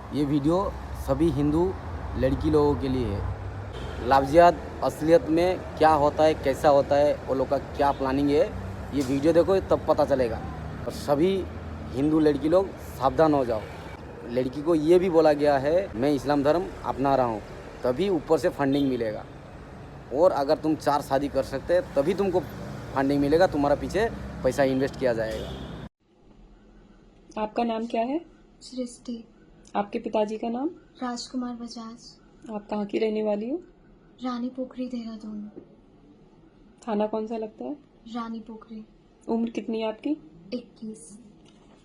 ये वीडियो सभी हिंदू लड़की लोगों के लिए है। लफ्ज़ियात असलियत में क्या होता है, कैसा होता है, वो लोग का क्या प्लानिंग है, ये वीडियो देखो तब पता चलेगा। और सभी हिंदू लड़की लोग सावधान हो जाओ। लड़की को ये भी बोला गया है मैं इस्लाम धर्म अपना रहा हूँ, तभी ऊपर से फंडिंग मिलेगा। और अगर तुम 4 शादी कर सकते हैं तभी तुमको फंडिंग मिलेगा, तुम्हारा पीछे पैसा इन्वेस्ट किया जाएगा। आपका नाम क्या है? सृष्टि। आपके पिताजी का नाम? राजकुमार बजाज। आप कहाँ की रहने वाली हो? रानी पोखरी देहरादून। थाना कौन सा लगता है? रानी पोखरी। उम्र कितनी है आपकी? 21।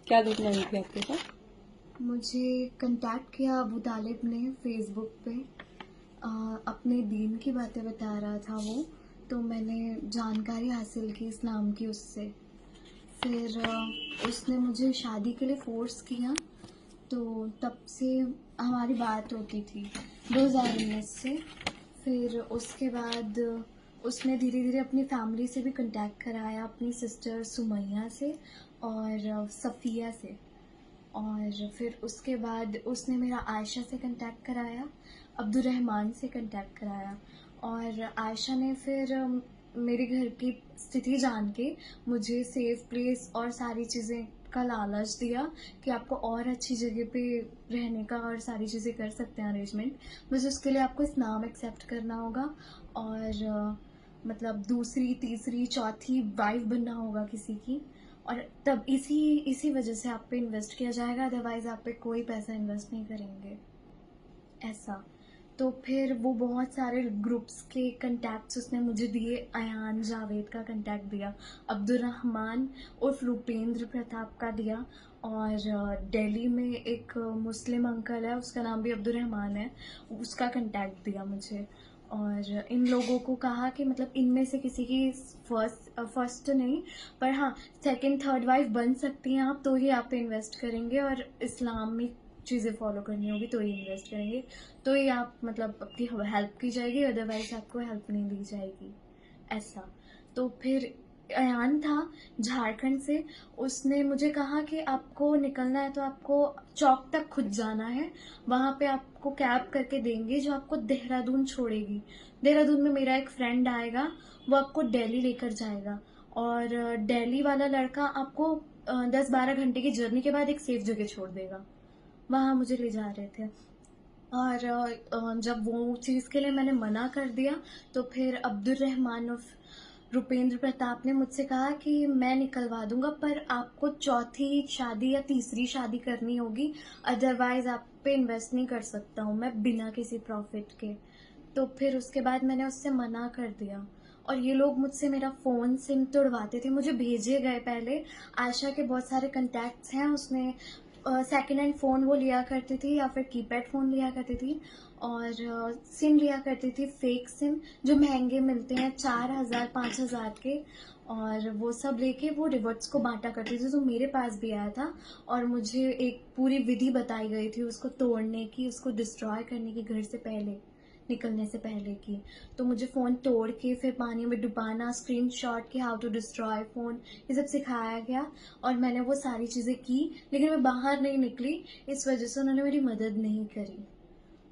क्या घटना हुई थी आपके साथ? मुझे कांटेक्ट किया अबू तालिब ने फेसबुक पे। अपने दीन की बातें बता रहा था वो, तो मैंने जानकारी हासिल की इस्लाम की उससे। फिर उसने मुझे शादी के लिए फ़ोर्स किया, तो तब से हमारी बात होती थी 2019 से। फिर उसके बाद उसने धीरे धीरे अपनी फैमिली से भी कांटेक्ट कराया, अपनी सिस्टर सुमैया से और सफ़िया से। और फिर उसके बाद उसने मेरा आयशा से कांटेक्ट कराया, अब्दुर्रहमान से कांटेक्ट कराया। और आयशा ने फिर मेरे घर की स्थिति जान के मुझे सेफ प्लेस और सारी चीज़ें का लालच दिया कि आपको और अच्छी जगह पे रहने का और सारी चीज़ें कर सकते हैं अरेंजमेंट, बस उसके लिए आपको इस्लाम एक्सेप्ट करना होगा और मतलब दूसरी तीसरी चौथी वाइफ बनना होगा किसी की। और तब इसी वजह से आप पे इन्वेस्ट किया जाएगा, अदरवाइज़ आप पे कोई पैसा इन्वेस्ट नहीं करेंगे, ऐसा। तो फिर वो बहुत सारे ग्रुप्स के कंटैक्ट्स उसने मुझे दिए। अयान जावेद का कंटैक्ट दिया, अब्दुर्रहमान उर्फ रुपेंद्र प्रताप का दिया, और दिल्ली में एक मुस्लिम अंकल है, उसका नाम भी अब्दुर्रहमान है, उसका कंटैक्ट दिया मुझे। और इन लोगों को कहा कि मतलब इनमें से किसी की फर्स्ट नहीं, पर हाँ सेकंड थर्ड वाइफ बन सकती हैं आप, तो ही आप पे इन्वेस्ट करेंगे और इस्लामिक चीज़ें फॉलो करनी होगी तो ही इन्वेस्ट करेंगे, तो ही आप मतलब आपकी हेल्प की जाएगी, अदरवाइज आपको हेल्प नहीं दी जाएगी, ऐसा। तो फिर अयान था झारखंड से, उसने मुझे कहा कि आपको निकलना है तो आपको चौक तक खुद जाना है, वहाँ पे आपको कैब करके देंगे जो आपको देहरादून छोड़ेगी। देहरादून में मेरा एक फ्रेंड आएगा, वो आपको दिल्ली लेकर जाएगा, और दिल्ली वाला लड़का आपको 10-12 घंटे की जर्नी के बाद एक सेफ जगह छोड़ देगा। वहाँ मुझे ले जा रहे थे। और जब वो चीज़ के लिए मैंने मना कर दिया, तो फिर अब्दुर्रहमान उर्फ रुपेंद्र प्रताप ने मुझसे कहा कि मैं निकलवा दूंगा, पर आपको चौथी शादी या तीसरी शादी करनी होगी, अदरवाइज आप पे इन्वेस्ट नहीं कर सकता हूँ मैं बिना किसी प्रॉफिट के। तो फिर उसके बाद मैंने उससे मना कर दिया। और ये लोग मुझसे मेरा फ़ोन सिम तोड़वाते थे, मुझे भेजे गए पहले। आयशा के बहुत सारे कंटैक्ट्स हैं उसमें, सेकेंड हैंड फ़ोन वो लिया करती थी या फिर कीपैड फ़ोन लिया करती थी, और सिम लिया करती थी फेक सिम जो महंगे मिलते हैं 4,000-5,000 के, और वो सब लेके वो रिवर्ट्स को बांटा करती थी। तो मेरे पास भी आया था और मुझे एक पूरी विधि बताई गई थी उसको तोड़ने की, उसको डिस्ट्रॉय करने की, घर से पहले निकलने से पहले की। तो मुझे फ़ोन तोड़ के फिर पानी में डुबाना, स्क्रीनशॉट के हाउ टू डिस्ट्रॉय फ़ोन, ये सब सिखाया गया, और मैंने वो सारी चीज़ें की, लेकिन मैं बाहर नहीं निकली, इस वजह से उन्होंने मेरी मदद नहीं करी।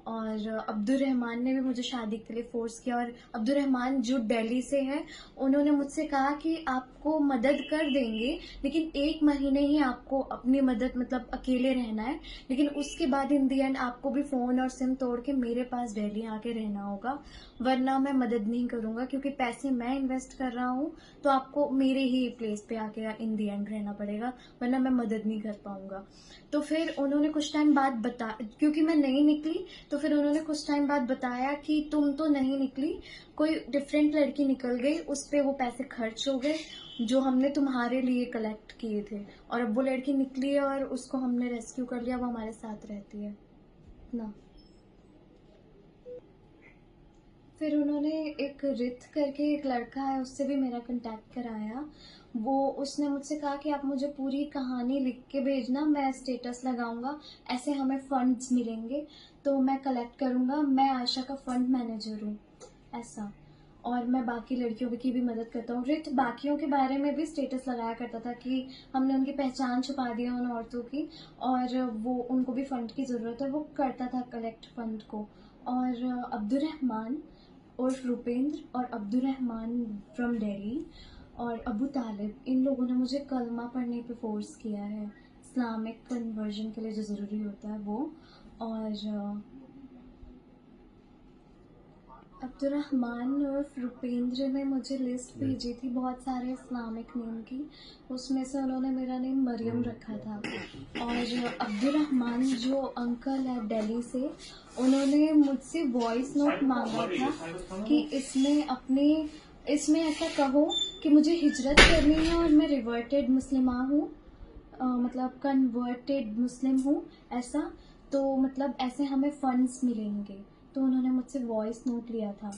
और अब्दुर्रहमान ने भी मुझे शादी के लिए फ़ोर्स किया, और अब्दुर्रहमान जो दिल्ली से है, उन्होंने मुझसे कहा कि आपको मदद कर देंगे, लेकिन 1 महीने ही आपको अपनी मदद मतलब अकेले रहना है, लेकिन उसके बाद इन दी एंड आपको भी फ़ोन और सिम तोड़ के मेरे पास दिल्ली आके रहना होगा, वरना मैं मदद नहीं करूँगा, क्योंकि पैसे मैं इन्वेस्ट कर रहा हूँ, तो आपको मेरे ही प्लेस पे आके इन दी एंड रहना पड़ेगा, वरना मैं मदद नहीं कर पाऊँगा। तो फिर उन्होंने कुछ टाइम बाद क्योंकि मैं नहीं निकली, तो फिर उन्होंने कुछ टाइम बाद बताया कि तुम तो नहीं निकली, कोई डिफरेंट लड़की निकल गई, उस पर वो पैसे खर्च हो गए जो हमने तुम्हारे लिए कलेक्ट किए थे, और अब वो लड़की निकली है और उसको हमने रेस्क्यू कर लिया, वो हमारे साथ रहती है ना। फिर उन्होंने एक रित करके एक लड़का है, उससे भी मेरा कांटेक्ट कराया। वो उसने मुझसे कहा कि आप मुझे पूरी कहानी लिख के भेजना, मैं स्टेटस लगाऊंगा, ऐसे हमें फंड्स मिलेंगे, तो मैं कलेक्ट करूंगा, मैं आयशा का फंड मैनेजर हूँ, ऐसा। और मैं बाकी लड़कियों की भी मदद करता हूँ। रित बाकियों के बारे में भी स्टेटस लगाया करता था कि हमने उनकी पहचान छुपा दी है उन औरतों की, और वो उनको भी फंड की ज़रूरत है, वो करता था कलेक्ट फंड को। और अब्दुर्रहमान उर्फ रुपेंद्र और अब्दुर्रहमान फ्रॉम दिल्ली और अबू तालिब, इन लोगों ने मुझे कलमा पढ़ने पे फोर्स किया है, इस्लामिक कन्वर्जन के लिए जो ज़रूरी होता है वो। और अब्दुर्रहमान उर्फ रुपेंद्र ने मुझे लिस्ट भेजी थी बहुत सारे इस्लामिक नेम की, उसमें से उन्होंने मेरा नेम मरियम रखा था। और अब्दुर्रहमान जो अंकल है दिल्ली से, उन्होंने मुझसे वॉइस नोट मांगा था कि इसमें ऐसा कहो कि मुझे हिजरत करनी है और मैं रिवर्टेड मुस्लिमा हूँ, मतलब कन्वर्टेड मुस्लिम हूँ ऐसा, तो मतलब ऐसे हमें फंड्स मिलेंगे। तो उन्होंने मुझसे वॉइस नोट लिया था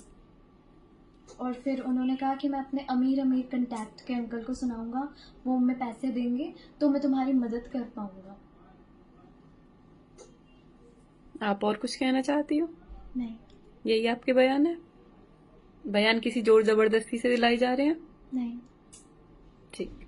और फिर उन्होंने कहा कि मैं अपने अमीर कंटैक्ट के अंकल को सुनाऊंगा, वो हमें पैसे देंगे तो मैं तुम्हारी मदद कर पाऊंगा। आप और कुछ कहना चाहती हो? नहीं। यही आपके बयान है? बयान किसी जोर जबरदस्ती से दिलाए जा रहे हैं? नहीं। ठीक।